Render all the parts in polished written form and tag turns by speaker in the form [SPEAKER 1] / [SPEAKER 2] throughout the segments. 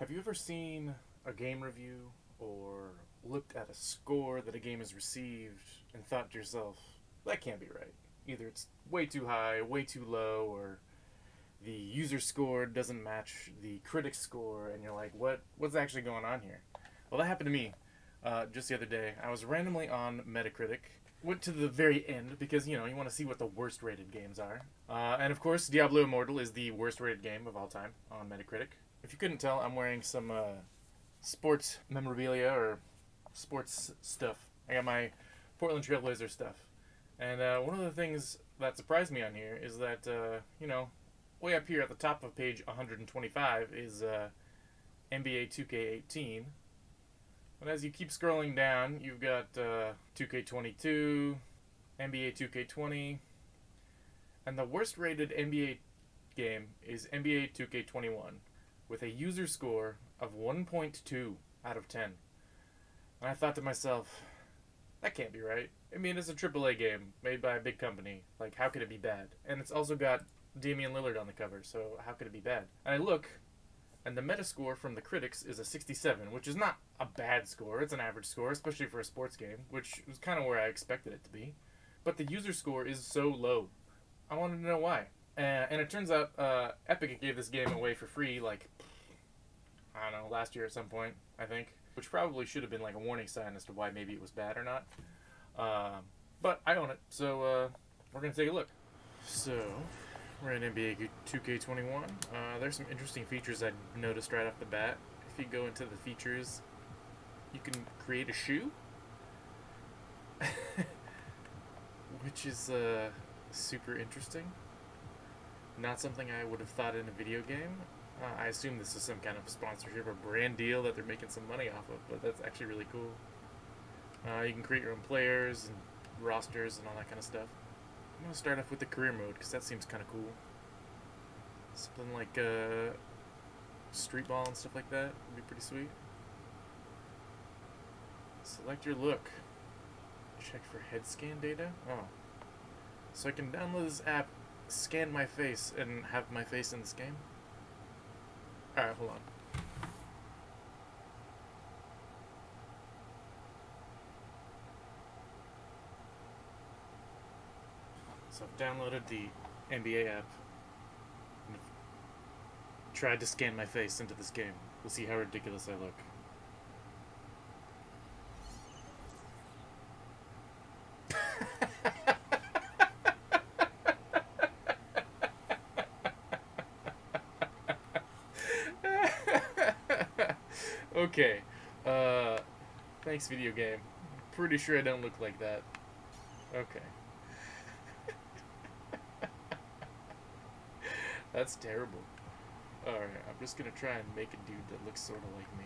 [SPEAKER 1] Have you ever seen a game review or looked at a score that a game has received and thought to yourself, that can't be right? Either it's way too high, way too low, or the user score doesn't match the critic score, and you're like, what's actually going on here? Well, that happened to me just the other day. I was randomly on Metacritic. Went to the very end because, you want to see what the worst rated games are. And of course, Diablo Immortal is the worst rated game of all time on Metacritic. If you couldn't tell, I'm wearing some sports memorabilia or sports stuff. I got my Portland Trailblazer stuff. And one of the things that surprised me on here is that, way up here at the top of page 125 is NBA 2K18. But as you keep scrolling down, you've got 2K22, NBA 2K20, and the worst rated NBA game is NBA 2K21 with a user score of 1.2 out of 10. And I thought to myself, that can't be right. I mean, it's a AAA game made by a big company. Like, how could it be bad? And it's also got Damian Lillard on the cover, so how could it be bad? And I look, and the Metascore from the critics is a 67, which is not a bad score. It's an average score, especially for a sports game, which was kind of where I expected it to be. But the user score is so low. I wanted to know why. And it turns out Epic gave this game away for free, like, I don't know, last year at some point, I think. Which probably should have been like a warning sign as to why maybe it was bad or not. But I own it, so we're going to take a look. So, we're in NBA 2K21. There's some interesting features I noticed right off the bat. If you go into the features, you can create a shoe. Which is super interesting. Not something I would have thought in a video game. I assume this is some kind of sponsorship or brand deal that they're making some money off of, but that's actually really cool. You can create your own players and rosters and all that kind of stuff. I'm going to start off with the career mode because that seems kind of cool. Something like street ball and stuff like that would be pretty sweet. Select your look. Check for head scan data. Oh. So I can download this app, scan my face, and have my face in this game? Alright, hold on. So I've downloaded the NBA app and tried to scan my face into this game. We'll see how ridiculous I look. Okay. Thanks, video game. Pretty sure I don't look like that. Okay. That's terrible. Alright, I'm just gonna try and make a dude that looks sort of like me.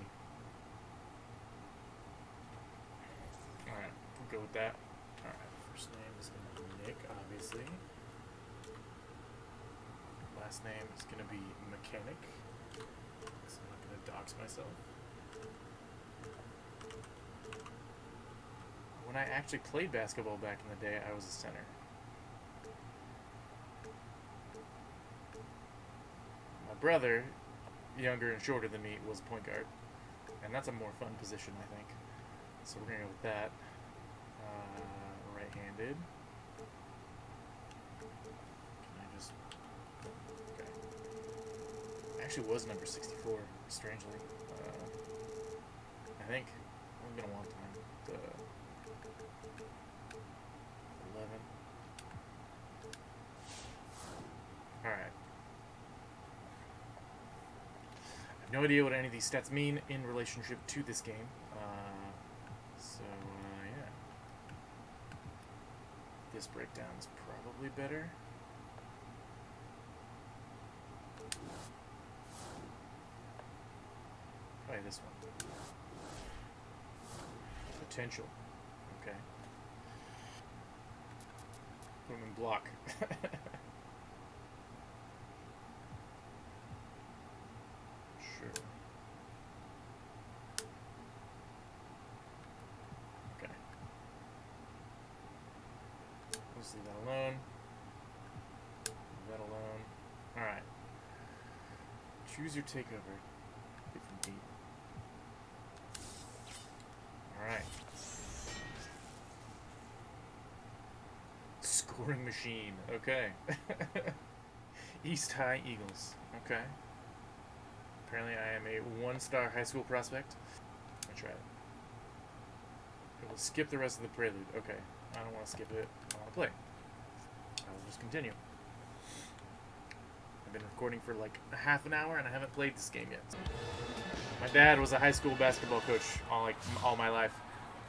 [SPEAKER 1] Alright, we'll go with that. Alright, first name is gonna be Nick, obviously. Last name is gonna be Mechanick. So I'm not gonna dox myself. When I actually played basketball back in the day, I was a center. My brother, younger and shorter than me, was point guard. And that's a more fun position, I think. So we're going to go with that. Right-handed. Can I just... Okay. Actually was number 64, strangely. I think. I'm going to want time. 11. Alright. I have no idea what any of these stats mean in relationship to this game. Yeah. This breakdown is probably better. Probably this one. Potential. Okay. Put him in block. Sure. Okay. Let's leave that alone. Leave that alone. Alright. Choose your takeover. Different team. scoring machine. Okay. East High Eagles. Okay. Apparently I am a 1-star high school prospect. Let me try it. It will skip the rest of the prelude. Okay. I don't want to skip it. I want to play. I will just continue. I've been recording for like a half an hour and I haven't played this game yet. My dad was a high school basketball coach all my life.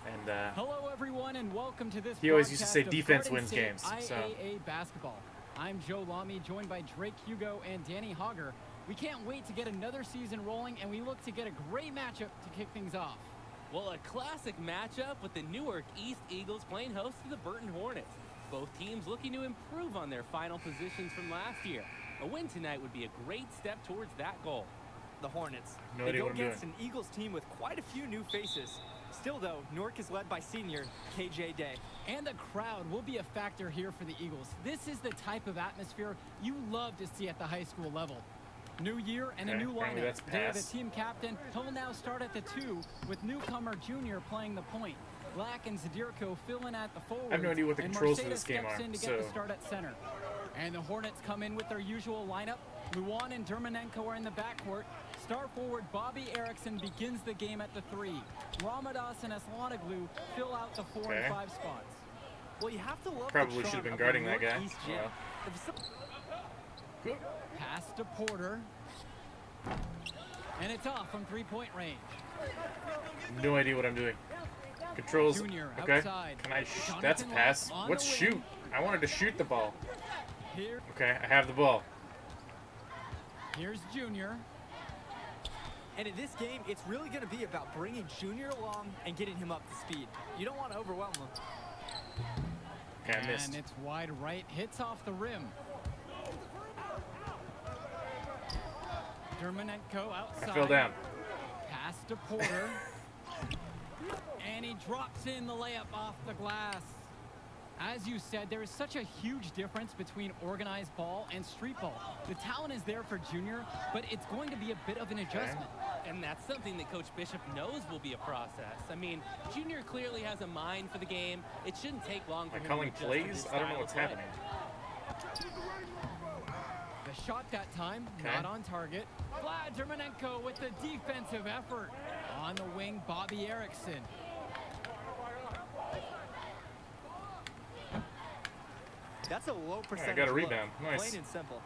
[SPEAKER 1] And
[SPEAKER 2] hello everyone and welcome to this
[SPEAKER 1] he always used to say defense wins games. So.
[SPEAKER 2] IAA basketball. I'm Joe Lamy, joined by Drake Hugo and Danny Hogger. We can't wait to get another season rolling, and we look to get a great matchup to kick things off.
[SPEAKER 3] Well, a classic matchup with the Newark East Eagles playing host to the Burton Hornets. Both teams looking to improve on their final positions from last year. A win tonight would be a great step towards that goal.
[SPEAKER 4] The Hornets.
[SPEAKER 1] No
[SPEAKER 4] they
[SPEAKER 1] idea
[SPEAKER 4] go
[SPEAKER 1] what I'm
[SPEAKER 4] against
[SPEAKER 1] doing.
[SPEAKER 4] an Eagles team with quite a few new faces. Still, though, Newark is led by senior KJ Day.
[SPEAKER 2] And the crowd will be a factor here for the Eagles. This is the type of atmosphere you love to see at the high school level. New year and a new lineup. They're the team captain. He'll now start at the 2 with newcomer Junior playing the point. Black and Zadirko filling at the forward.
[SPEAKER 1] I have no idea what the controls for this game are.
[SPEAKER 2] In to get the start at center. And the Hornets come in with their usual lineup. Luan and Dermanenko are in the backcourt. Star forward Bobby Erickson begins the game at the 3. Ramadas and Aslanoglu fill out the 4 and 5 spots.
[SPEAKER 4] Well, you have to love
[SPEAKER 1] Probably should have been guarding that guy.
[SPEAKER 2] Good. Pass to Porter. And it's off from 3-point range.
[SPEAKER 1] No idea what I'm doing. Controls.
[SPEAKER 2] Junior
[SPEAKER 1] Okay.
[SPEAKER 2] Outside.
[SPEAKER 1] Can I that's a pass. What's shoot? I wanted to shoot the ball.
[SPEAKER 2] Here.
[SPEAKER 1] Okay, I have the ball.
[SPEAKER 2] Here's Junior.
[SPEAKER 4] And in this game, it's really going to be about bringing Junior along and getting him up to speed. You don't want to overwhelm him.
[SPEAKER 1] Okay, I missed.
[SPEAKER 2] And it's wide right. Hits off the rim. Dermanenko outside.
[SPEAKER 1] I fell down.
[SPEAKER 2] Pass to Porter. And he drops in the layup off the glass. As you said, there is such a huge difference between organized ball and street ball. The talent is there for Junior, but it's going to be a bit of an adjustment.
[SPEAKER 3] And that's something that Coach Bishop knows will be a process. I mean, Junior clearly has a mind for the game. It shouldn't take long for him
[SPEAKER 1] calling
[SPEAKER 3] to adjust to
[SPEAKER 1] plays?
[SPEAKER 3] this
[SPEAKER 1] I don't know
[SPEAKER 3] style
[SPEAKER 1] what's
[SPEAKER 3] of play.
[SPEAKER 1] happening.
[SPEAKER 2] The shot that time, not on target. Vlad Dermanenko with the defensive effort. On the wing, Bobby Erickson.
[SPEAKER 4] That's a low percentage.
[SPEAKER 1] I got a rebound. Nice.
[SPEAKER 4] Plain and simple.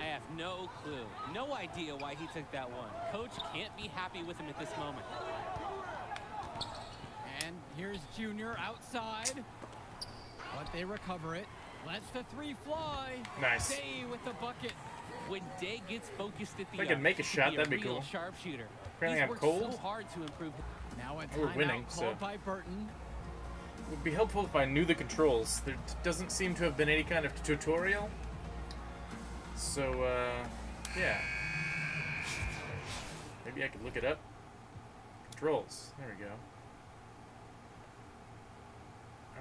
[SPEAKER 3] I have no clue, no idea why he took that one. Coach can't be happy with him at this moment.
[SPEAKER 2] And here's Junior outside. But they recover it. Lets the 3 fly.
[SPEAKER 1] Nice.
[SPEAKER 2] Day with the bucket.
[SPEAKER 3] When Day gets focused at the
[SPEAKER 1] If I could make a shot, that'd be cool.
[SPEAKER 3] Sharpshooter.
[SPEAKER 1] Apparently
[SPEAKER 3] He's
[SPEAKER 1] I'm
[SPEAKER 3] worked
[SPEAKER 1] cold.
[SPEAKER 3] so hard to improve.
[SPEAKER 2] Now a
[SPEAKER 1] We're winning,
[SPEAKER 2] timeout
[SPEAKER 1] so
[SPEAKER 2] called by Burton.
[SPEAKER 1] It would be helpful if I knew the controls. There doesn't seem to have been any kind of tutorial. So, yeah. Maybe I could look it up. Controls. There we go.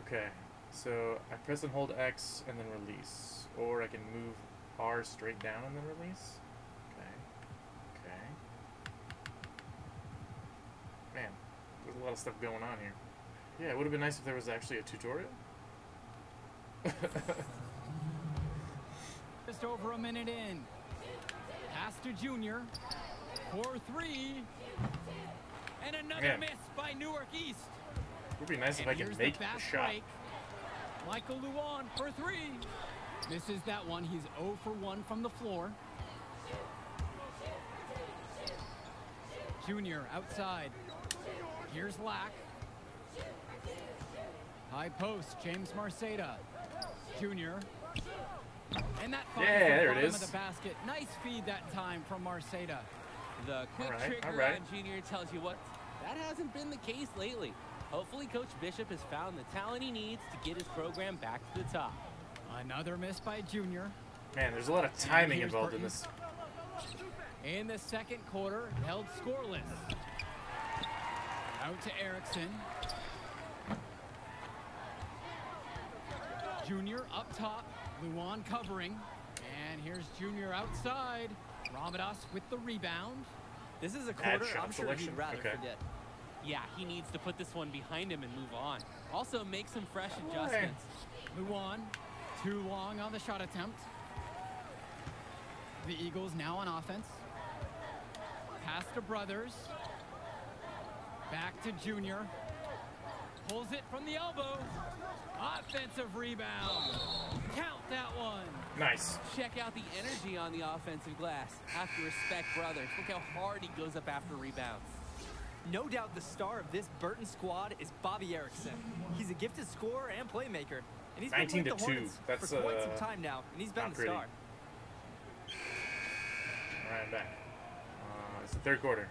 [SPEAKER 1] Okay. So, I press and hold X and then release. Or I can move R straight down and then release. Okay. Okay. Man, there's a lot of stuff going on here. Yeah, it would have been nice if there was actually a tutorial.
[SPEAKER 2] Just over a minute in. Pass to Junior. 4-3. And another miss by Newark East.
[SPEAKER 1] It would be nice if I could make the shot.
[SPEAKER 2] Break. Michael Luan for 3. Misses that one. He's 0 for 1 from the floor. Junior outside. Here's Lack. High post, James Marceda. Junior. And that finds the
[SPEAKER 1] there it
[SPEAKER 2] bottom
[SPEAKER 1] is.
[SPEAKER 2] of the basket. Nice feed that time from Marceda.
[SPEAKER 3] The quick trigger on Junior tells you what, that hasn't been the case lately. Hopefully Coach Bishop has found the talent he needs to get his program back to the top.
[SPEAKER 2] Another miss by Junior.
[SPEAKER 1] Man, there's a lot of timing involved in this.
[SPEAKER 2] In the second quarter, held scoreless. Out to Erickson. Junior up top. Luan covering. And here's Junior outside. Ramadas with the rebound.
[SPEAKER 4] This is a quarter I'm sure
[SPEAKER 1] selection.
[SPEAKER 4] he'd rather forget.
[SPEAKER 3] Yeah, he needs to put this one behind him and move on. Also, make some fresh adjustments.
[SPEAKER 2] Luan Too long on the shot attempt. The Eagles now on offense. Pass to Brothers. Back to Junior. Pulls it from the elbow. Offensive rebound. Count that one.
[SPEAKER 1] Nice.
[SPEAKER 3] Check out the energy on the offensive glass. Have to respect Brothers. Look how hard he goes up after rebounds.
[SPEAKER 4] No doubt the star of this Burton squad is Bobby Erickson. He's a gifted scorer and playmaker. And he's been with the Hornets for quite some time now, and he's been the star.
[SPEAKER 1] All right, I'm back. It's the third quarter.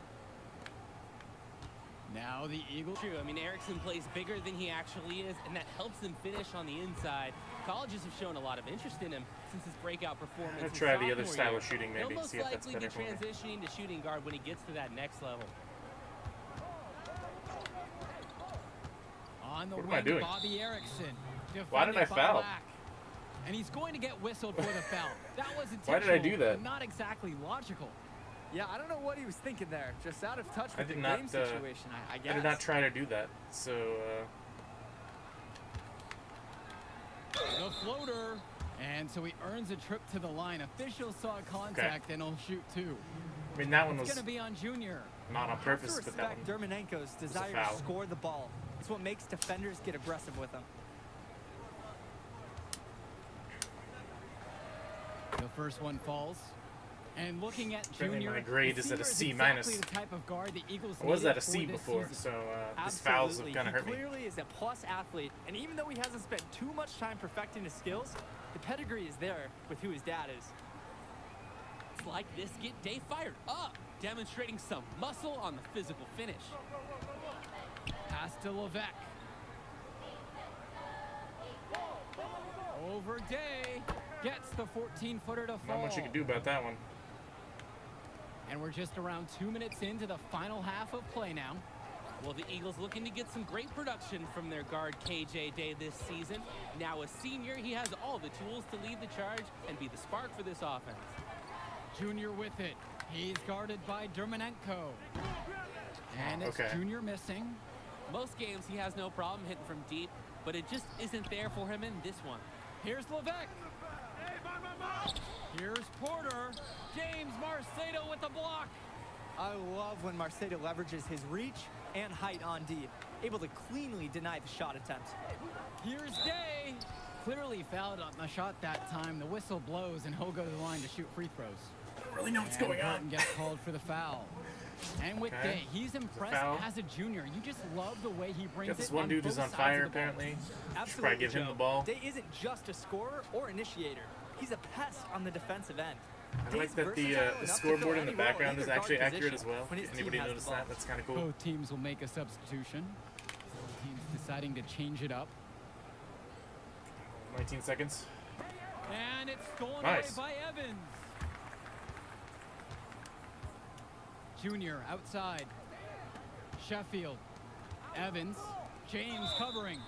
[SPEAKER 2] Now the Eagles.
[SPEAKER 3] True. I mean, Erickson plays bigger than he actually is, and that helps him finish on the inside. Colleges have shown a lot of interest in him since his breakout performance.
[SPEAKER 1] I'm gonna try the other style of shooting, maybe.
[SPEAKER 3] He'll most
[SPEAKER 1] see if that's
[SPEAKER 3] likely
[SPEAKER 1] better
[SPEAKER 3] be
[SPEAKER 1] for me.
[SPEAKER 3] transitioning to shooting guard when he gets to that next level.
[SPEAKER 2] On the
[SPEAKER 1] what am I
[SPEAKER 2] wing,
[SPEAKER 1] doing?
[SPEAKER 2] Bobby Erickson.
[SPEAKER 1] Why did I foul?
[SPEAKER 2] And he's going to get whistled for the foul. That was intentional.
[SPEAKER 1] Why did I do that?
[SPEAKER 2] Not exactly logical.
[SPEAKER 4] Yeah, I don't know what he was thinking there. Just out of touch with the
[SPEAKER 1] not,
[SPEAKER 4] game situation, I guess.
[SPEAKER 1] I did not try to do that. So,
[SPEAKER 2] The floater. And so he earns a trip to the line. Officials saw contact and he'll shoot two.
[SPEAKER 1] I mean, that one was
[SPEAKER 2] going to be on Junior.
[SPEAKER 1] not on purpose, but that
[SPEAKER 4] Respect
[SPEAKER 1] one
[SPEAKER 4] Dermanenko's
[SPEAKER 1] was a
[SPEAKER 4] desire
[SPEAKER 1] foul.
[SPEAKER 4] to score the ball. It's what makes defenders get aggressive with him.
[SPEAKER 2] The first one falls. And looking at
[SPEAKER 1] Apparently
[SPEAKER 2] Junior,
[SPEAKER 1] my grade is at a C minus.
[SPEAKER 2] Exactly the type of guard the Eagles
[SPEAKER 1] I was at a
[SPEAKER 2] needed
[SPEAKER 1] C
[SPEAKER 2] for this
[SPEAKER 1] before,
[SPEAKER 2] season.
[SPEAKER 1] so this fouls have kind of hurt
[SPEAKER 4] He
[SPEAKER 1] me.
[SPEAKER 4] clearly is a plus athlete, and even though he hasn't spent too much time perfecting his skills, the pedigree is there with who his dad is.
[SPEAKER 3] It's like this get Day fired up, demonstrating some muscle on the physical finish.
[SPEAKER 2] Pass to Levesque. Over Day. Gets the 14-footer to fall.
[SPEAKER 1] Not much you can do about that one.
[SPEAKER 2] And we're just around 2 minutes into the final half of play now.
[SPEAKER 3] Well, the Eagles looking to get some great production from their guard KJ Day this season. Now a senior, he has all the tools to lead the charge and be the spark for this offense.
[SPEAKER 2] Junior with it. He's guarded by Dermanenko. And it's Junior missing.
[SPEAKER 3] Most games he has no problem hitting from deep, but it just isn't there for him in this one.
[SPEAKER 2] Here's Levesque. Here's Porter. James Marcedo with the block.
[SPEAKER 4] I love when Marcedo leverages his reach and height on D, able to cleanly deny the shot attempt.
[SPEAKER 2] Here's Day. Clearly fouled on the shot that time. The whistle blows, and he'll go to the line to shoot free throws.
[SPEAKER 1] I don't really know what's going on.
[SPEAKER 2] Gets called for the foul. And with Day, he's impressed as a junior. You just love the way he brings
[SPEAKER 1] This
[SPEAKER 2] it.
[SPEAKER 1] one dude is on fire, apparently. Should probably give him the ball.
[SPEAKER 4] Day isn't just a scorer or initiator. He's a pest on the defensive end.
[SPEAKER 1] I like that the scoreboard in the background is actually accurate as well. Anybody notice that? That's kind of cool.
[SPEAKER 2] Both teams will make a substitution. Both teams deciding to change it up.
[SPEAKER 1] 19 seconds.
[SPEAKER 2] And it's stolen away by Evans. Junior outside. Sheffield. Evans. James covering.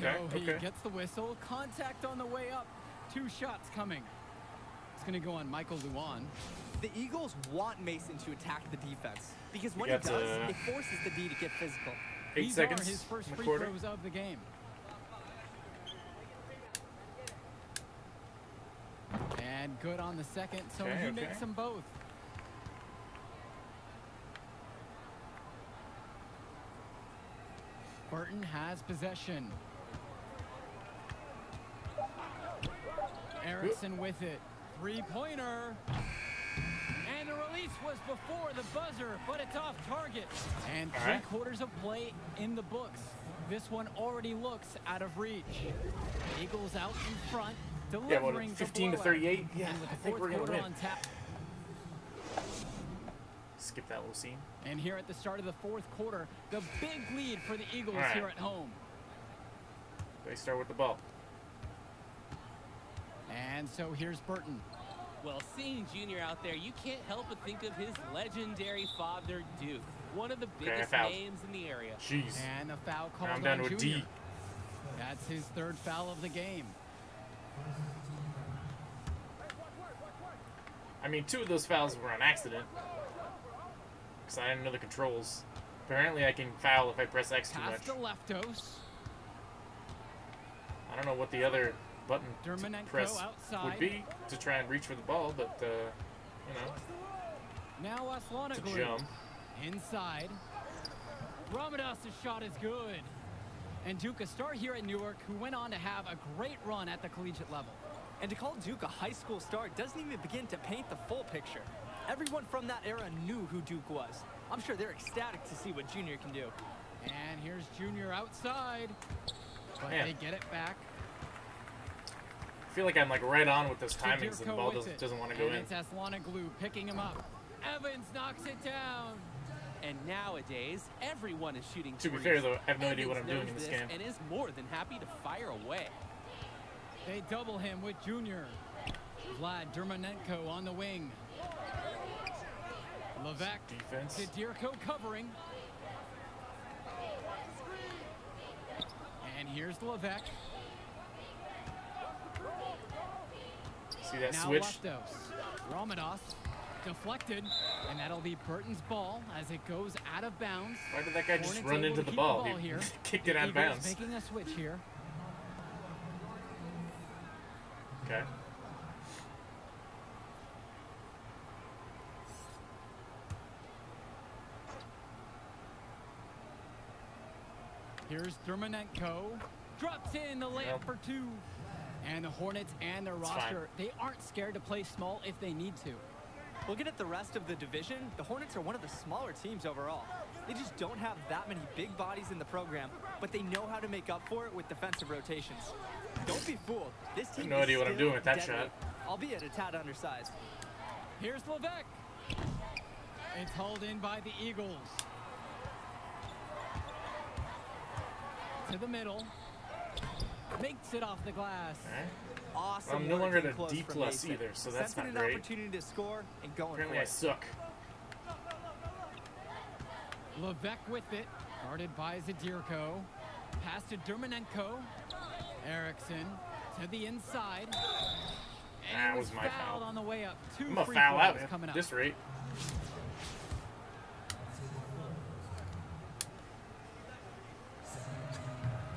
[SPEAKER 2] So he gets the whistle. Contact on the way up. 2 shots coming. It's going to go on Michael Luan.
[SPEAKER 4] The Eagles want Mason to attack the defense because when he does, it forces the D to get physical.
[SPEAKER 1] 8 seconds.
[SPEAKER 2] These are his first free throws of the game. And good on the second, so he makes them both. Burton has possession. Erickson with it. 3-pointer. And the release was before the buzzer, but it's off target. And 3/4 of play in the books. This one already looks out of reach. Eagles out in front, delivering
[SPEAKER 1] 15 to 38. Yeah, I think we're going to win.
[SPEAKER 2] On tap.
[SPEAKER 1] Skip that little scene.
[SPEAKER 2] And here at the start of the 4th quarter, the big lead for the Eagles here at home.
[SPEAKER 1] They start with the ball.
[SPEAKER 2] And so here's Burton.
[SPEAKER 3] Well, seeing Junior out there, you can't help but think of his legendary father, Duke. One of the biggest names in the area.
[SPEAKER 1] Jeez.
[SPEAKER 2] And a foul called
[SPEAKER 1] I'm down
[SPEAKER 2] on
[SPEAKER 1] to a
[SPEAKER 2] Junior.
[SPEAKER 1] D.
[SPEAKER 2] That's his 3rd foul of the game.
[SPEAKER 1] I mean, 2 of those fouls were on accident. Because I didn't know the controls. Apparently I can foul if I press X too much.
[SPEAKER 2] Pass to Leftos.
[SPEAKER 1] I don't know what the other button to press would be to try and reach for the ball, but, you know,
[SPEAKER 2] now
[SPEAKER 1] to jump.
[SPEAKER 2] Inside. Ramadas' shot is good. And Duke, a star here at Newark, who went on to have a great run at the collegiate level.
[SPEAKER 4] And to call Duke a high school star doesn't even begin to paint the full picture. Everyone from that era knew who Duke was. I'm sure they're ecstatic to see what Junior can do.
[SPEAKER 2] And here's Junior outside. But they get it back.
[SPEAKER 1] I feel like I'm like right on with those timings and the ball doesn't want to go in.
[SPEAKER 2] It's Aslanoglu picking him up. Evans knocks it down.
[SPEAKER 3] And nowadays, everyone is shooting
[SPEAKER 1] threes. To be fair, though, I have no idea what I'm doing in this game.
[SPEAKER 3] And is more than happy to fire away.
[SPEAKER 2] They double him with Junior. Vlad Dermonenko on the wing. Levesque.
[SPEAKER 1] Defense.
[SPEAKER 2] Sidirko covering. And here's Levesque.
[SPEAKER 1] See that
[SPEAKER 2] now
[SPEAKER 1] switch?
[SPEAKER 2] Leftos. Ramadas deflected, and that'll be Burton's ball as it goes out of bounds.
[SPEAKER 1] Why did that guy just run into the ball? He kicked it out of bounds.
[SPEAKER 2] Making a switch here.
[SPEAKER 1] Okay.
[SPEAKER 2] Here's Dermonenko. Drops in the layup for two. And the Hornets and their roster, they aren't scared to play small if they need to.
[SPEAKER 4] Looking at the rest of the division, the Hornets are one of the smaller teams overall. They just don't have that many big bodies in the program, but they know how to make up for it with defensive rotations. Don't be fooled. This team
[SPEAKER 1] I have no idea what I'm doing with that shot.
[SPEAKER 4] Albeit a tad undersized.
[SPEAKER 2] Here's Levesque. It's hauled in by the Eagles. To the middle. Makes it off the glass.
[SPEAKER 4] Awesome.
[SPEAKER 1] I'm no longer at a D+ either, so that's not great.
[SPEAKER 4] Opportunity to score and going
[SPEAKER 1] Apparently I suck.
[SPEAKER 2] Levesque with it, guarded by Sidirko. Pass to Dermonenko. Erickson to the inside. And
[SPEAKER 1] that was my foul.
[SPEAKER 2] On the way up.
[SPEAKER 1] I'm gonna foul out at this rate.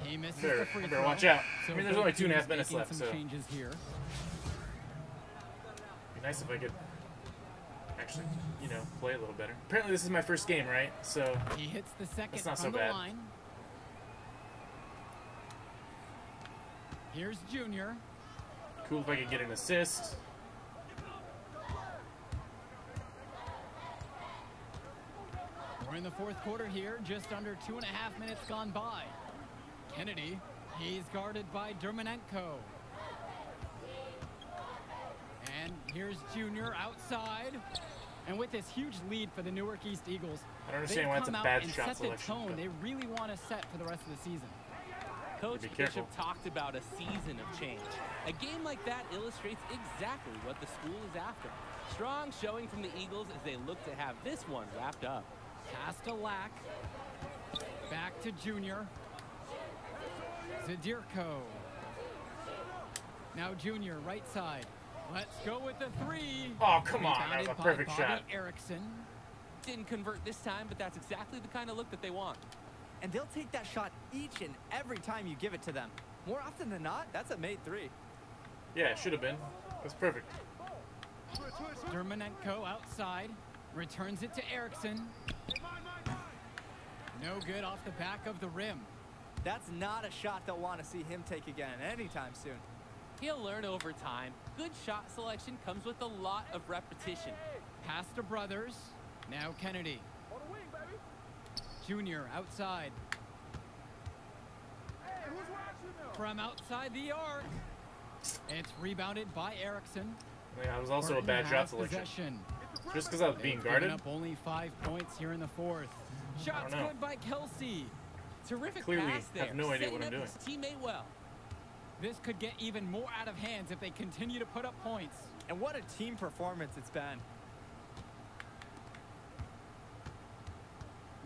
[SPEAKER 2] He misses the free throw.
[SPEAKER 1] Watch out.
[SPEAKER 2] So
[SPEAKER 1] I mean, there's only 2.5 minutes left, so
[SPEAKER 2] changes here.
[SPEAKER 1] Be nice if I could actually, you know, play a little better. Apparently, this is my first game, right? So
[SPEAKER 2] he hits the second
[SPEAKER 1] that's not
[SPEAKER 2] on
[SPEAKER 1] so
[SPEAKER 2] the
[SPEAKER 1] bad.
[SPEAKER 2] line. Here's Junior.
[SPEAKER 1] Cool if I could get an assist.
[SPEAKER 2] We're in the fourth quarter here, just under 2.5 minutes gone by. Kennedy, he's guarded by Dermonenko. And here's Junior outside. And with this huge lead for the Newark East Eagles,
[SPEAKER 1] I don't understand why it's a bad shot selection.
[SPEAKER 2] The tone they really want to set for the rest of the season.
[SPEAKER 3] Coach Bishop talked about a season of change. A game like that illustrates exactly what the school is after. Strong showing from the Eagles as they look to have this one wrapped up.
[SPEAKER 2] Pass to Lack. Back to Junior. Sidirko. Now Junior, right side. Let's go with the three.
[SPEAKER 1] Oh, come on. That was a perfect shot.
[SPEAKER 2] Erickson.
[SPEAKER 3] Didn't convert this time, but that's exactly the kind of look that they want.
[SPEAKER 4] And they'll take that shot each and every time you give it to them. More often than not, that's a made three.
[SPEAKER 1] Yeah, it should have been. That's perfect.
[SPEAKER 2] Dermonenko outside. Returns it to Erickson. No good off the back of the rim.
[SPEAKER 4] That's not a shot they'll want to see him take again anytime soon.
[SPEAKER 3] He'll learn over time. Good shot selection comes with a lot of repetition.
[SPEAKER 2] Pass to Brothers. Now Kennedy. Junior outside. From outside the arc. It's rebounded by Erickson.
[SPEAKER 1] Yeah, it was also a bad shot selection. Just because I was being guarded?
[SPEAKER 2] Up only 5 points here in the fourth. Shots good by Kelsey.
[SPEAKER 3] Terrific
[SPEAKER 1] Clearly
[SPEAKER 3] pass there.
[SPEAKER 1] have no idea what I'm doing.
[SPEAKER 3] His teammate well.
[SPEAKER 2] This could get even more out of hands if they continue to put up points.
[SPEAKER 4] And what a team performance it's been.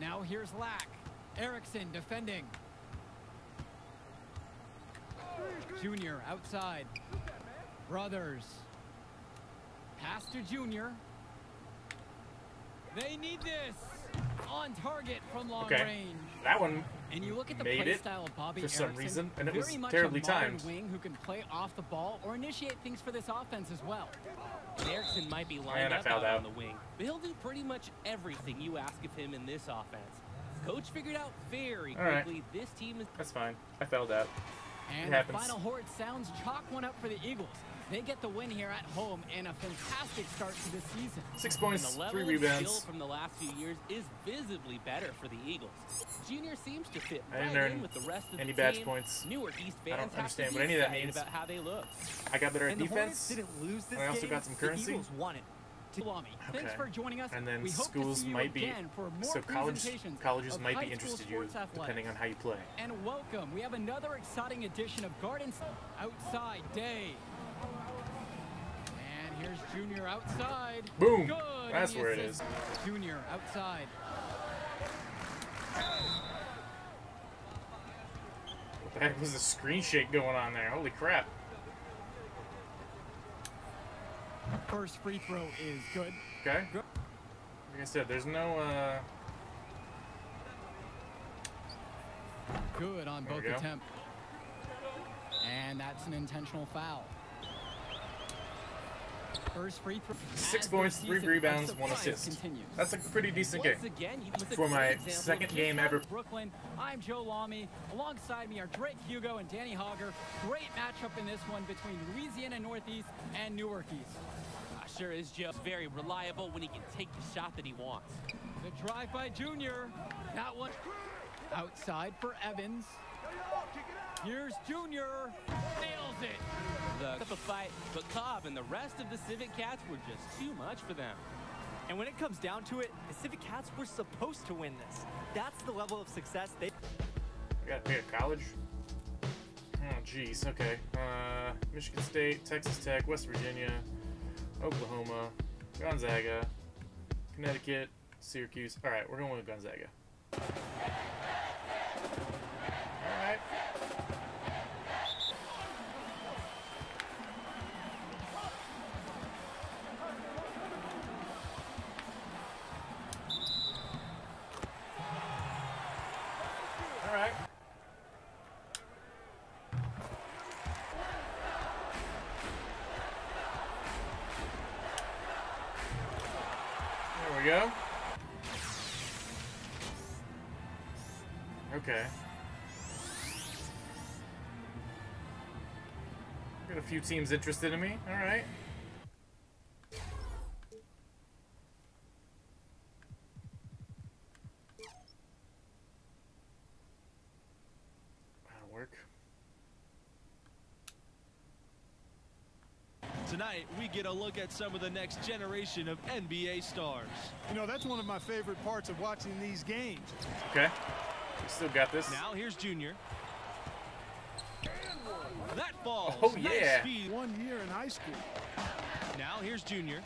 [SPEAKER 2] Now here's Lack. Erickson defending. Junior outside. Brothers. Pass to Junior. They need this. On target from long
[SPEAKER 1] Okay.
[SPEAKER 2] range.
[SPEAKER 1] That one
[SPEAKER 2] And you look at the
[SPEAKER 1] made
[SPEAKER 2] play
[SPEAKER 1] it
[SPEAKER 2] style of Bobby
[SPEAKER 1] for some
[SPEAKER 2] Erickson,
[SPEAKER 1] reason, and it was
[SPEAKER 2] very much
[SPEAKER 1] terribly
[SPEAKER 2] a modern
[SPEAKER 1] timed.
[SPEAKER 2] wing who can play off the ball or initiate things for this offense as well.
[SPEAKER 3] Erickson might be lined
[SPEAKER 1] And I
[SPEAKER 3] up
[SPEAKER 1] fouled
[SPEAKER 3] out
[SPEAKER 1] out.
[SPEAKER 3] on the wing, but he'll do pretty much everything you ask of him in this offense. Coach figured out very
[SPEAKER 1] All right.
[SPEAKER 3] quickly this team is...
[SPEAKER 1] That's fine. I fouled out.
[SPEAKER 2] And
[SPEAKER 1] It
[SPEAKER 2] the
[SPEAKER 1] happens.
[SPEAKER 2] final horde sounds chalk one up for the Eagles. They get the win here at home and a fantastic start to the season.
[SPEAKER 1] 6
[SPEAKER 3] And
[SPEAKER 1] points,
[SPEAKER 3] the level
[SPEAKER 1] 3
[SPEAKER 3] of skill
[SPEAKER 1] rebounds.
[SPEAKER 3] from the last few years is visibly better for the Eagles. Junior seems to fit
[SPEAKER 1] I didn't
[SPEAKER 3] right
[SPEAKER 1] earn
[SPEAKER 3] in with the rest of
[SPEAKER 1] any
[SPEAKER 3] the
[SPEAKER 1] badge
[SPEAKER 3] team.
[SPEAKER 1] points.
[SPEAKER 3] Newark East
[SPEAKER 1] I don't
[SPEAKER 3] fans have
[SPEAKER 1] understand
[SPEAKER 3] to
[SPEAKER 1] what
[SPEAKER 3] be
[SPEAKER 1] any of that
[SPEAKER 3] excited
[SPEAKER 1] means.
[SPEAKER 3] about how they look.
[SPEAKER 1] I got better at
[SPEAKER 4] And the
[SPEAKER 1] defense.
[SPEAKER 4] Hornets didn't lose this
[SPEAKER 1] I also
[SPEAKER 4] game.
[SPEAKER 1] got some currency.
[SPEAKER 4] The Eagles won it.
[SPEAKER 2] Salami, thanks
[SPEAKER 1] Okay.
[SPEAKER 2] for joining us.
[SPEAKER 1] And then
[SPEAKER 2] we hope to
[SPEAKER 1] schools
[SPEAKER 2] see you
[SPEAKER 1] might be,
[SPEAKER 2] again for more
[SPEAKER 1] so
[SPEAKER 2] presentations
[SPEAKER 1] colleges
[SPEAKER 2] of
[SPEAKER 1] might be
[SPEAKER 2] high
[SPEAKER 1] interested
[SPEAKER 2] school
[SPEAKER 1] in you,
[SPEAKER 2] sports
[SPEAKER 1] depending on how you play.
[SPEAKER 2] And welcome. We have another exciting edition of Garden Outside Day. And here's Junior outside.
[SPEAKER 1] Boom.
[SPEAKER 2] Good.
[SPEAKER 1] That's
[SPEAKER 2] And the
[SPEAKER 1] where it
[SPEAKER 2] assist. Junior outside.
[SPEAKER 1] What the heck was the screen shake going on there? Holy crap.
[SPEAKER 2] First free throw is good.
[SPEAKER 1] Okay. Like I said, there's no,
[SPEAKER 2] Good on
[SPEAKER 1] There we
[SPEAKER 2] both
[SPEAKER 1] go.
[SPEAKER 2] attempts. And that's an intentional foul. First free throw.
[SPEAKER 1] 6
[SPEAKER 2] As the
[SPEAKER 1] points, 3
[SPEAKER 2] season of
[SPEAKER 1] rebounds, 1
[SPEAKER 2] surprise
[SPEAKER 1] assist.
[SPEAKER 2] continues.
[SPEAKER 1] That's a pretty decent game.
[SPEAKER 3] Once again, with a
[SPEAKER 1] For my
[SPEAKER 3] great example of
[SPEAKER 1] second
[SPEAKER 3] just
[SPEAKER 1] game
[SPEAKER 3] how
[SPEAKER 1] ever.
[SPEAKER 2] Brooklyn. I'm Joe Lamy. Alongside me are Drake Hugo and Danny Hogger. Great matchup in this one between Louisiana Northeast and Newark East.
[SPEAKER 3] Sure is Joe. Very reliable when he can take the shot that he wants.
[SPEAKER 2] The drive by Junior. That one outside for Evans. Here's Junior. Nails it.
[SPEAKER 3] The fight, but Cobb and the rest of the Civic Cats were just too much for them.
[SPEAKER 4] And when it comes down to it, the Civic Cats were supposed to win this. That's the level of success they...
[SPEAKER 1] I got to pick a college. Oh, jeez. Okay. Michigan State, Texas Tech, West Virginia, Oklahoma, Gonzaga, Connecticut, Syracuse. All right, we're going with Gonzaga. All right. All right. There we go. Okay. Got a few teams interested in me. All right. That'll work.
[SPEAKER 5] Tonight, we get a look at some of the next generation of NBA stars.
[SPEAKER 6] You know, that's one of my favorite parts of watching these games.
[SPEAKER 1] Okay. We still got this.
[SPEAKER 5] Now here's Junior. That falls.
[SPEAKER 1] Oh,
[SPEAKER 5] Nice
[SPEAKER 1] yeah.
[SPEAKER 5] speed.
[SPEAKER 6] 1 year in high school.
[SPEAKER 5] Now here's Junior.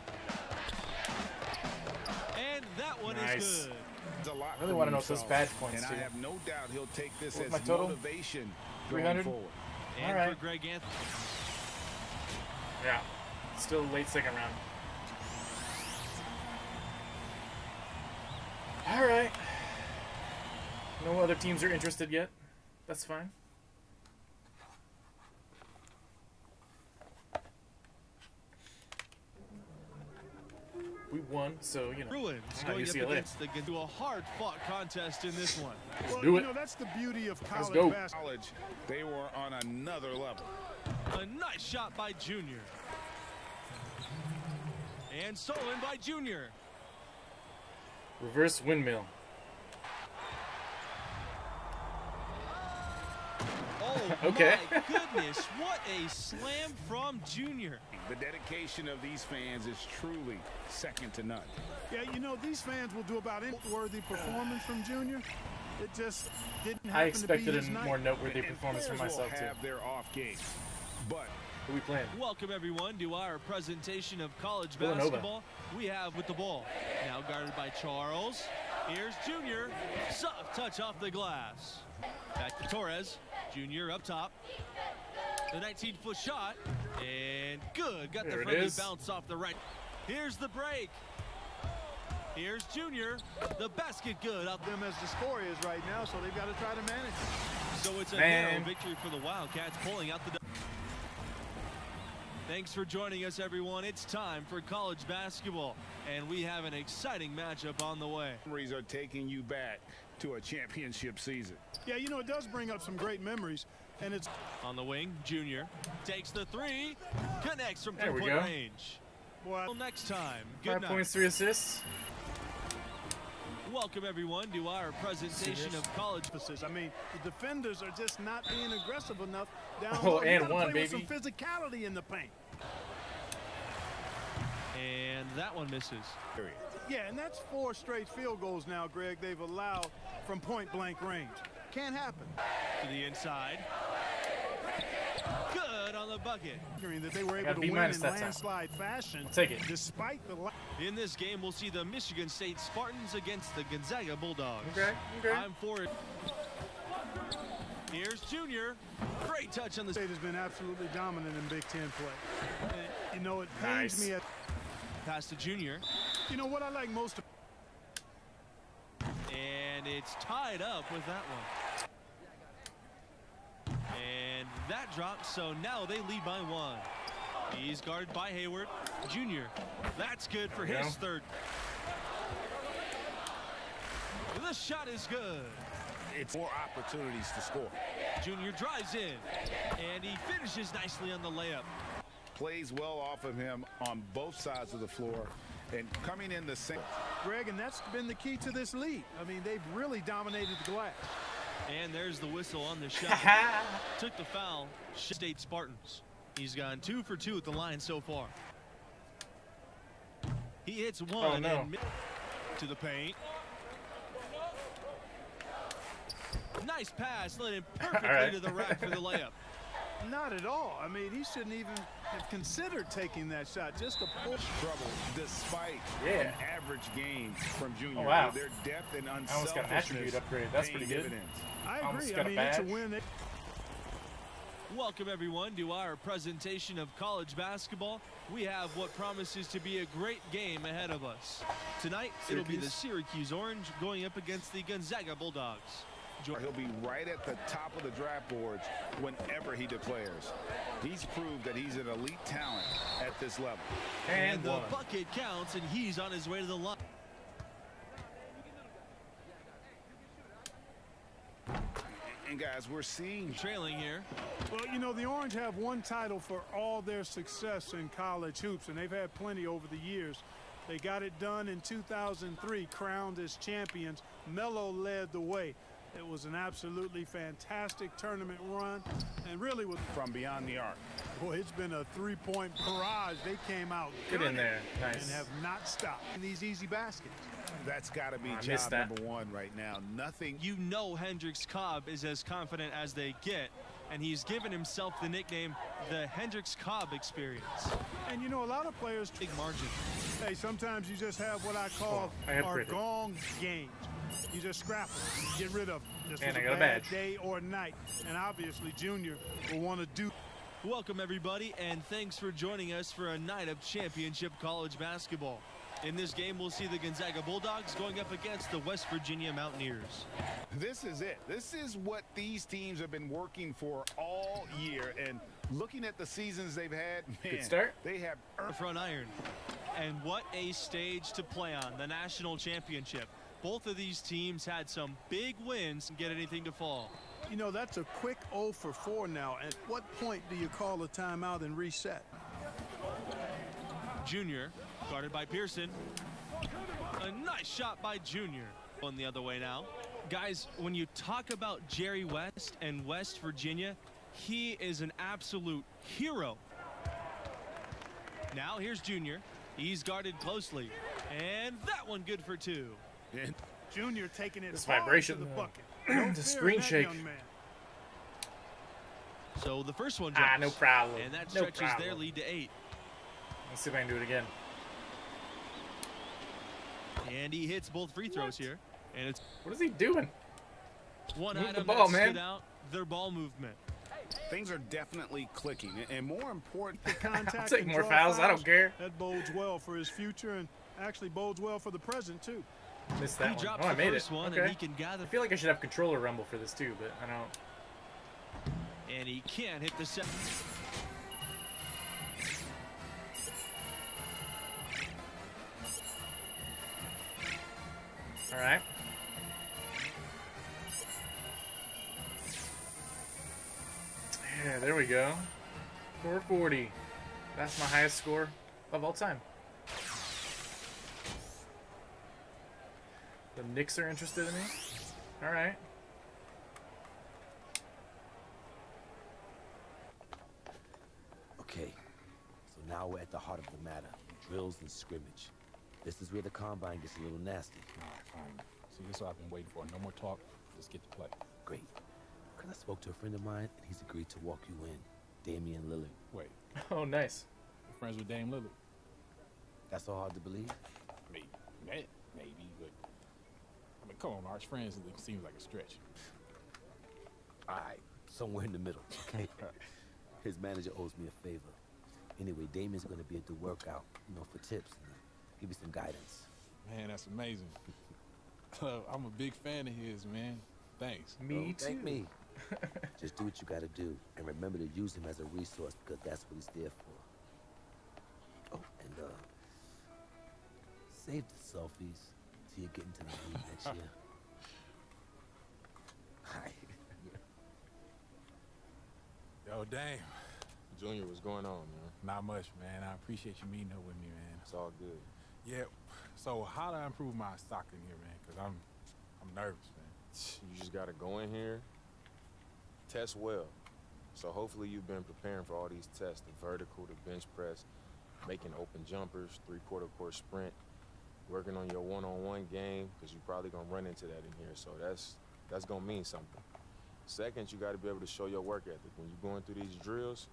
[SPEAKER 5] And that one
[SPEAKER 1] Nice.
[SPEAKER 5] is good.
[SPEAKER 1] I really want to know what those badge points
[SPEAKER 7] And
[SPEAKER 1] do.
[SPEAKER 7] I have no doubt he'll take this
[SPEAKER 1] What's
[SPEAKER 7] as
[SPEAKER 1] my total?
[SPEAKER 7] motivation
[SPEAKER 1] 300?
[SPEAKER 7] going forward.
[SPEAKER 5] And
[SPEAKER 1] All right.
[SPEAKER 5] for Greg Anthony.
[SPEAKER 1] Yeah. Still late second round. All right. No other teams are interested yet. That's fine. We won, so, you know.
[SPEAKER 5] Bruins
[SPEAKER 1] Not
[SPEAKER 5] going up
[SPEAKER 1] UCLA.
[SPEAKER 5] against a hard-fought contest in this one.
[SPEAKER 6] Well,
[SPEAKER 1] do
[SPEAKER 6] you
[SPEAKER 1] it.
[SPEAKER 6] know, that's the beauty of
[SPEAKER 1] Let's
[SPEAKER 6] college
[SPEAKER 1] go.
[SPEAKER 6] basketball.
[SPEAKER 7] College, they were on another level.
[SPEAKER 5] A nice shot by Junior. And stolen by Junior.
[SPEAKER 1] Reverse windmill.
[SPEAKER 5] Oh,
[SPEAKER 1] Okay.
[SPEAKER 5] my goodness. What a slam from Junior.
[SPEAKER 7] The dedication of these fans is truly second to none.
[SPEAKER 6] Yeah, you know, these fans will do about any worthy performance from Junior. It just didn't happen
[SPEAKER 1] I expected
[SPEAKER 6] to be his
[SPEAKER 1] a
[SPEAKER 6] night.
[SPEAKER 1] more noteworthy
[SPEAKER 7] And
[SPEAKER 1] performance from
[SPEAKER 7] players will
[SPEAKER 1] myself, too.
[SPEAKER 7] have their off games, but
[SPEAKER 1] Who we playing?
[SPEAKER 5] Welcome, everyone, to our presentation of college
[SPEAKER 1] Villanova.
[SPEAKER 5] basketball. We have with the ball. Now guarded by Charles. Here's Junior. Soft touch off the glass. Back to Torres. Junior up top. The 19-foot shot. And good. Got
[SPEAKER 1] There
[SPEAKER 5] the
[SPEAKER 1] it
[SPEAKER 5] friendly
[SPEAKER 1] is.
[SPEAKER 5] bounce off the right. Here's the break. Here's Junior. The basket good out
[SPEAKER 6] them as the score is right now, so they've got to try to manage it.
[SPEAKER 5] So it's a narrow victory for the Wildcats, pulling out the... Thanks for joining us, everyone. It's time for college basketball, and we have an exciting matchup on the way.
[SPEAKER 7] Memories are taking you back to a championship season.
[SPEAKER 6] Yeah, you know, it does bring up some great memories, and it's...
[SPEAKER 5] On the wing, Junior takes the three, connects from three-point range. Well, next time, good
[SPEAKER 1] 5
[SPEAKER 5] night.
[SPEAKER 1] points, 3 assists.
[SPEAKER 5] Welcome, everyone, to our presentation of college.
[SPEAKER 6] I mean, the defenders are just not being aggressive enough down
[SPEAKER 1] low.
[SPEAKER 6] Oh,
[SPEAKER 1] and one,
[SPEAKER 6] play
[SPEAKER 1] baby.
[SPEAKER 6] With some physicality in the paint.
[SPEAKER 5] And that one misses.
[SPEAKER 6] Yeah, and that's 4 straight field goals now, Greg, they've allowed from point-blank range. Can't happen.
[SPEAKER 5] To the inside. Good on the bucket.
[SPEAKER 6] That they were able to win in landslide fashion.
[SPEAKER 1] Take it.
[SPEAKER 6] Despite the...
[SPEAKER 5] In this game, we'll see the Michigan State Spartans against the Gonzaga Bulldogs.
[SPEAKER 1] Okay.
[SPEAKER 5] I'm for it. Here's Junior. Great touch on the...
[SPEAKER 6] State has been absolutely dominant in Big Ten play. And, you know, it pains me at...
[SPEAKER 5] Pass to Junior.
[SPEAKER 6] You know what I like most...
[SPEAKER 5] And it's tied up with that one. And that drops, so now they lead by 1. He's guarded by Hayward. Junior. That's good for his third. The shot is good.
[SPEAKER 7] It's more opportunities to score.
[SPEAKER 5] Junior drives in, and he finishes nicely on the layup.
[SPEAKER 7] Plays well off of him on both sides of the floor, and coming in the same.
[SPEAKER 6] Greg, and that's been the key to this league. I mean, they've really dominated the glass.
[SPEAKER 5] And there's the whistle on the shot. Took the foul. State Spartans. He's gone 2 for 2 at the line so far. He hits one and to the paint. Nice pass, led him perfectly to the rack for the layup.
[SPEAKER 6] Not at all. I mean, he shouldn't even have considered taking that shot. Just a push.
[SPEAKER 7] Trouble despite an average game from Junior.
[SPEAKER 1] Oh, wow.
[SPEAKER 7] Their depth and unselfishness.
[SPEAKER 1] I almost got an attribute upgrade. That's pretty good.
[SPEAKER 6] I agree. I mean, it's a win.
[SPEAKER 5] Welcome, everyone, to our presentation of college basketball. We have what promises to be a great game ahead of us. Tonight, it'll be the Syracuse Orange going up against the Gonzaga Bulldogs.
[SPEAKER 7] He'll be right at the top of the draft boards whenever he declares. He's proved that he's an elite talent at this level.
[SPEAKER 5] And the bucket counts, and he's on his way to the line.
[SPEAKER 7] And guys, we're seeing
[SPEAKER 5] trailing here.
[SPEAKER 6] Well, you know, the Orange have one title for all their success in college hoops, and they've had plenty over the years. They got it done in 2003, crowned as champions. Melo led the way. It was an absolutely fantastic tournament run, and really was
[SPEAKER 7] from beyond the arc.
[SPEAKER 6] Boy, it's been a 3-point barrage. They came out
[SPEAKER 1] good in there, nice,
[SPEAKER 6] and have not stopped in these easy baskets.
[SPEAKER 7] That's got to be job number 1 right now. Nothing.
[SPEAKER 5] You know, Hendricks Cobb is as confident as they get, and he's given himself the nickname the Hendricks Cobb experience.
[SPEAKER 6] And you know, a lot of players
[SPEAKER 5] big margin.
[SPEAKER 6] Hey, sometimes you just have what I call our gong games. You just scrap them, get rid of them. This was a bad day or night, and obviously Junior will want to do.
[SPEAKER 5] Welcome, everybody, and thanks for joining us for a night of championship college basketball. In this game, we'll see the Gonzaga Bulldogs going up against the West Virginia Mountaineers.
[SPEAKER 7] This is it. This is what these teams have been working for all year, and looking at the seasons they've had, man,
[SPEAKER 1] good start.
[SPEAKER 7] They have
[SPEAKER 5] earned front iron. And what a stage to play on, the national championship. Both of these teams had some big wins and get anything to fall.
[SPEAKER 6] You know, that's a quick 0 for 4 now. At what point do you call a timeout and reset?
[SPEAKER 5] Junior, guarded by Pearson. A nice shot by Junior. Going the other way now. Guys, when you talk about Jerry West and West Virginia, he is an absolute hero. Now here's Junior. He's guarded closely. And that one good for 2.
[SPEAKER 6] And Junior taking it
[SPEAKER 1] this vibration
[SPEAKER 6] to the bucket.
[SPEAKER 1] The screen shake.
[SPEAKER 5] So the first one drops.
[SPEAKER 1] No problem.
[SPEAKER 5] And that stretches their lead to 8.
[SPEAKER 1] Let's see if I can do it again.
[SPEAKER 5] And he hits both free throws here. And it's
[SPEAKER 1] what is he doing?
[SPEAKER 5] One
[SPEAKER 1] Move
[SPEAKER 5] item
[SPEAKER 1] the ball,
[SPEAKER 5] that
[SPEAKER 1] man.
[SPEAKER 5] stood out, their ball movement.
[SPEAKER 7] Things are definitely clicking, and more important,
[SPEAKER 6] the contact.
[SPEAKER 1] I'll take more fouls. I don't care.
[SPEAKER 6] That bodes well for his future, and actually bodes well for the present, too.
[SPEAKER 1] Missed that one. Oh, I made it. Okay. And he can gather. I feel like I should have controller rumble for this too, but I don't.
[SPEAKER 5] And he can't hit the set.
[SPEAKER 1] All right. Yeah, there we go. 440. That's my highest score of all time. The Knicks are interested in me. All right.
[SPEAKER 8] Okay, so now we're at the heart of the matter. Drills and scrimmage. This is where the combine gets a little nasty.
[SPEAKER 9] All right, fine. See, this is what I've been waiting for. No more talk. Just get to play.
[SPEAKER 8] Great. Because I spoke to a friend of mine, and he's agreed to walk you in. Damian Lillard.
[SPEAKER 9] Wait.
[SPEAKER 1] Oh, nice.
[SPEAKER 9] You're friends with Dame Lillard?
[SPEAKER 8] That's so hard to believe?
[SPEAKER 9] Maybe, but... I mean, come on, Arch. Friends seems like a stretch.
[SPEAKER 8] All right, somewhere in the middle, okay? His manager owes me a favor. Anyway, Damian's going to be at the workout, you know, for tips. Give you some guidance.
[SPEAKER 9] Man, that's amazing. I'm a big fan of his, man. Thanks.
[SPEAKER 1] Me too.
[SPEAKER 8] Thank me. Just do what you got to do, and remember to use him as a resource because that's what he's there for. Oh, and save the selfies till you get into the league next year. Hi.
[SPEAKER 9] Yo, Dame.
[SPEAKER 10] Junior, what's going on, man?
[SPEAKER 9] Not much, man. I appreciate you meeting up with me, man.
[SPEAKER 10] It's all good.
[SPEAKER 9] Yeah. So how do I improve my stock in here, man? Because I'm nervous, man.
[SPEAKER 10] You just got to go in here, test well. So hopefully you've been preparing for all these tests, the vertical, the bench press, making open jumpers, three-quarter court sprint, working on your one-on-one game, because you're probably going to run into that in here. So that's going to mean something. Second, you got to be able to show your work ethic. When you're going through these drills,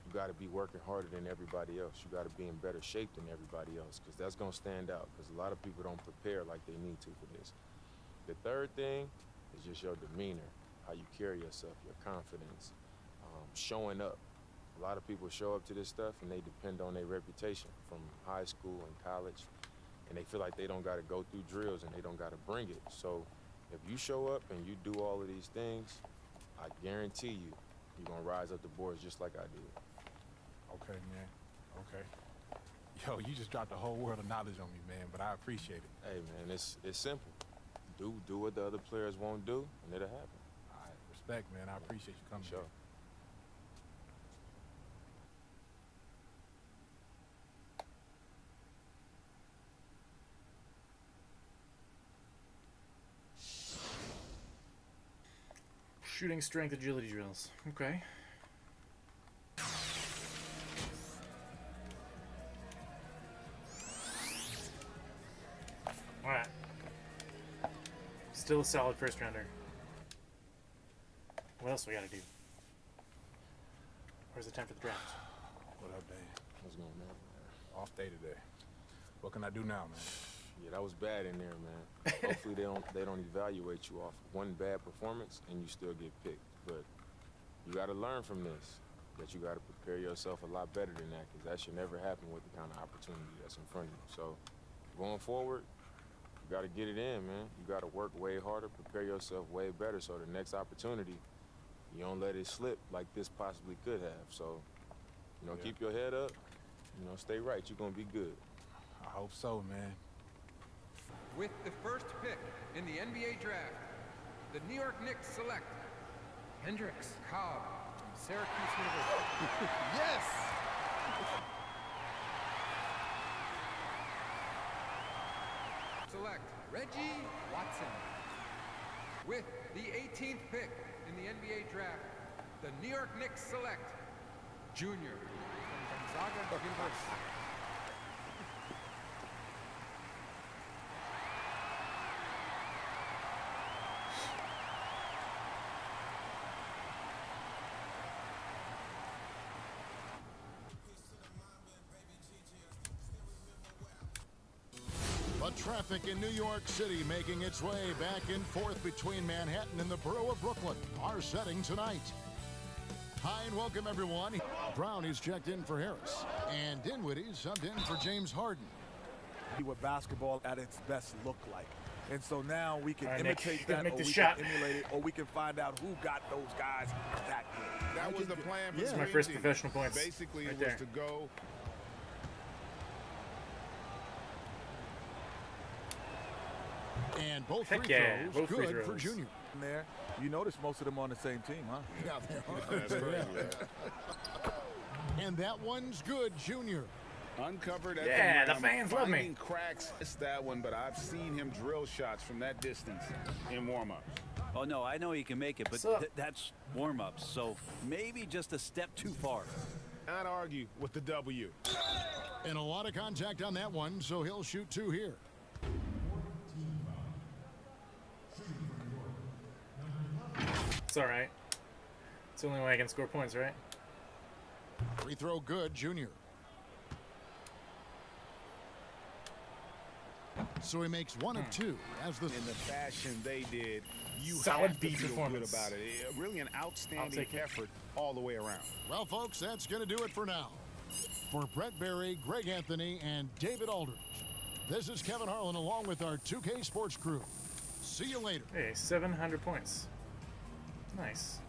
[SPEAKER 10] you got to be working harder than everybody else. You got to be in better shape than everybody else, because that's going to stand out, because a lot of people don't prepare like they need to for this. The third thing is just your demeanor, how you carry yourself, your confidence, showing up. A lot of people show up to this stuff and they depend on their reputation from high school and college, and they feel like they don't got to go through drills and they don't got to bring it. So if you show up and you do all of these things, I guarantee you, you're going to rise up the boards just like I did.
[SPEAKER 9] Okay, man. Okay. Yo, you just dropped a whole world of knowledge on me, man, but I appreciate it.
[SPEAKER 10] Hey, man, it's simple. Do what the other players won't do, and it'll happen.
[SPEAKER 9] All right, respect, man. I appreciate you coming.
[SPEAKER 10] Sure.
[SPEAKER 1] Shooting strength agility drills. Okay. Alright. Still a solid first rounder. What else we gotta do? Where's the time for the draft?
[SPEAKER 9] What up, Dave?
[SPEAKER 10] What's going on, man?
[SPEAKER 9] Off day today. What can I do now, man?
[SPEAKER 10] Yeah, that was bad in there, man. Hopefully they don't evaluate you off one bad performance and you still get picked. But you got to learn from this, that you got to prepare yourself a lot better than that, because that should never happen with the kind of opportunity that's in front of you. So going forward, you got to get it in, man. You got to work way harder, prepare yourself way better, so the next opportunity, you don't let it slip like this possibly could have. So, you know, keep your head up, you know, stay right. You're going to be good.
[SPEAKER 9] I hope so, man.
[SPEAKER 11] With the first pick in the NBA draft, the New York Knicks select Hendricks Cobb from Syracuse University. Yes! Select Reggie Watson. With the 18th pick in the NBA draft, the New York Knicks select Junior from Gonzaga University.
[SPEAKER 12] But traffic in New York City making its way back and forth between Manhattan and the borough of Brooklyn. Our setting tonight. Hi and welcome everyone. Brown is checked in for Harris. And Dinwiddie subbed in for James Harden.
[SPEAKER 13] what basketball at its best looked like. And so now we can imitate
[SPEAKER 1] Nick,
[SPEAKER 13] that, or we
[SPEAKER 1] shot.
[SPEAKER 13] can emulate it, or we can find out who got those guys that good.
[SPEAKER 7] That was the plan for
[SPEAKER 1] This is my first professional points.
[SPEAKER 7] Basically,
[SPEAKER 1] right
[SPEAKER 7] it was
[SPEAKER 1] there.
[SPEAKER 7] to go.
[SPEAKER 12] And both
[SPEAKER 1] Heck
[SPEAKER 12] free
[SPEAKER 1] yeah,
[SPEAKER 12] throws
[SPEAKER 1] both free
[SPEAKER 12] good for
[SPEAKER 1] throws.
[SPEAKER 12] Junior.
[SPEAKER 13] There, you notice most of them on the same team, huh?
[SPEAKER 12] Yeah, they are.
[SPEAKER 7] That's right.
[SPEAKER 12] And that one's good, Junior.
[SPEAKER 7] Uncovered at
[SPEAKER 1] Yeah,
[SPEAKER 7] the
[SPEAKER 1] the
[SPEAKER 7] rim,
[SPEAKER 1] fans love me.
[SPEAKER 7] finding cracks. It's that one, but I've seen him drill shots from that distance in warm-ups.
[SPEAKER 14] Oh, no, I know he can make it, but that's warm-ups, so maybe just a step too far.
[SPEAKER 7] Not argue with the W.
[SPEAKER 12] And a lot of contact on that one, so he'll shoot 2 here.
[SPEAKER 1] It's all right. It's the only way I can score points, right?
[SPEAKER 12] Free throw good, Junior. So he makes 1 of 2 as the
[SPEAKER 7] In the fashion they did, you
[SPEAKER 1] Solid
[SPEAKER 7] have to
[SPEAKER 1] B
[SPEAKER 7] feel
[SPEAKER 1] performance.
[SPEAKER 7] good about it. Really an outstanding effort all the way around.
[SPEAKER 12] Well, folks, that's going to do it for now. For Brett Berry, Greg Anthony, and David Aldridge, this is Kevin Harlan along with our 2K Sports crew. See you later.
[SPEAKER 1] Hey, 700 points. Nice.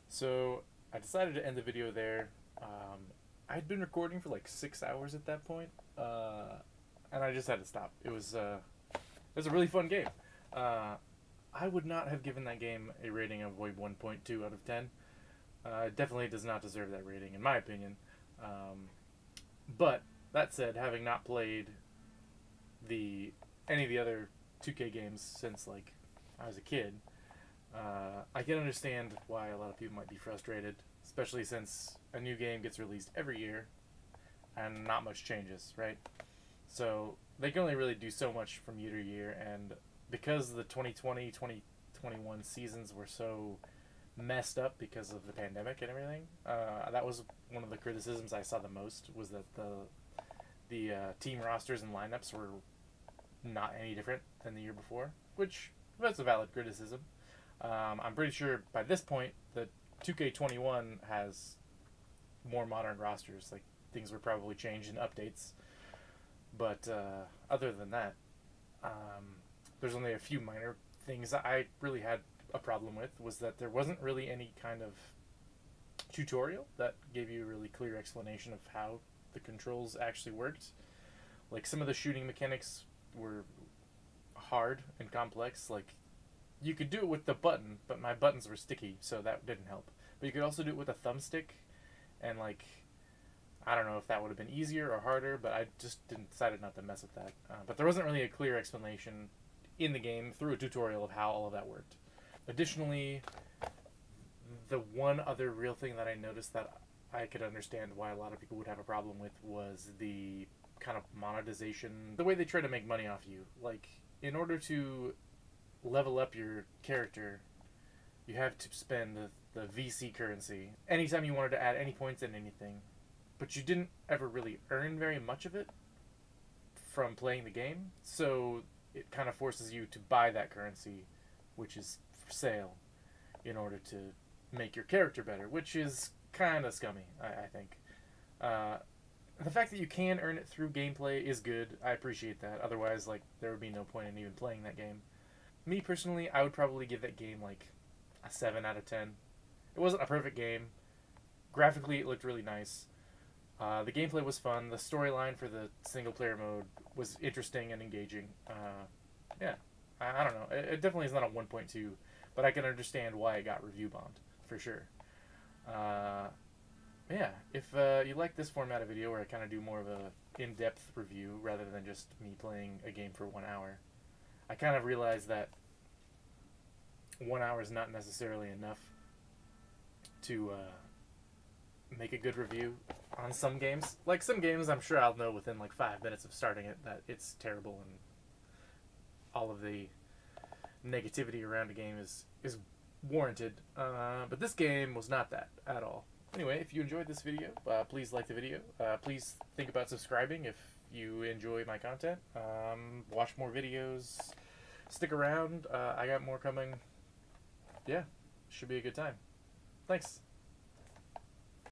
[SPEAKER 1] So I decided to end the video there. I'd been recording for like 6 hours at that point, and I just had to stop. It was a really fun game. I would not have given that game a rating of 1.2 out of 10. It definitely does not deserve that rating, in my opinion. But that said, having not played any of the other 2K games since like I was a kid, I can understand why a lot of people might be frustrated, especially since a new game gets released every year and not much changes, right? So they can only really do so much from year to year, and because the 2020-2021 seasons were so messed up because of the pandemic and everything, that was one of the criticisms I saw the most, was that the team rosters and lineups were not any different than the year before, which that's a valid criticism. I'm pretty sure by this point that 2K21 has more modern rosters. Like, things were probably changed in updates, but other than that, there's only a few minor things that I really had a problem with. Was that there wasn't really any kind of tutorial that gave you a really clear explanation of how the controls actually worked. Like, some of the shooting mechanics were hard and complex. Like, you could do it with the button, but my buttons were sticky, so that didn't help. But you could also do it with a thumbstick, and like, I don't know if that would have been easier or harder, but I just decided not to mess with that. But there wasn't really a clear explanation in the game through a tutorial of how all of that worked. Additionally, the one other real thing that I noticed that I could understand why a lot of people would have a problem with was the kind of monetization, the way they try to make money off you. Like, in order to level up your character, you have to spend the VC currency anytime you wanted to add any points in anything, but you didn't ever really earn very much of it from playing the game, so it kind of forces you to buy that currency, which is for sale, in order to make your character better, which is kind of scummy, I think. The fact that you can earn it through gameplay is good. I appreciate that. Otherwise, like, there would be no point in even playing that game. Me personally, I would probably give that game like a 7 out of 10. It wasn't a perfect game. Graphically, it looked really nice. The gameplay was fun. The storyline for the single-player mode was interesting and engaging. Yeah, I don't know. It definitely is not a 1.2, but I can understand why it got review bombed, for sure. Yeah, if you like this format of video where I kind of do more of a in-depth review rather than just me playing a game for 1 hour, I kind of realized that 1 hour is not necessarily enough to make a good review on some games. Like, some games I'm sure I'll know within like 5 minutes of starting it that it's terrible, and all of the negativity around a game is warranted. But this game was not that at all. Anyway, if you enjoyed this video, please like the video. Please think about subscribing if you enjoy my content. Watch more videos. Stick around. I got more coming. Yeah, should be a good time. Thanks.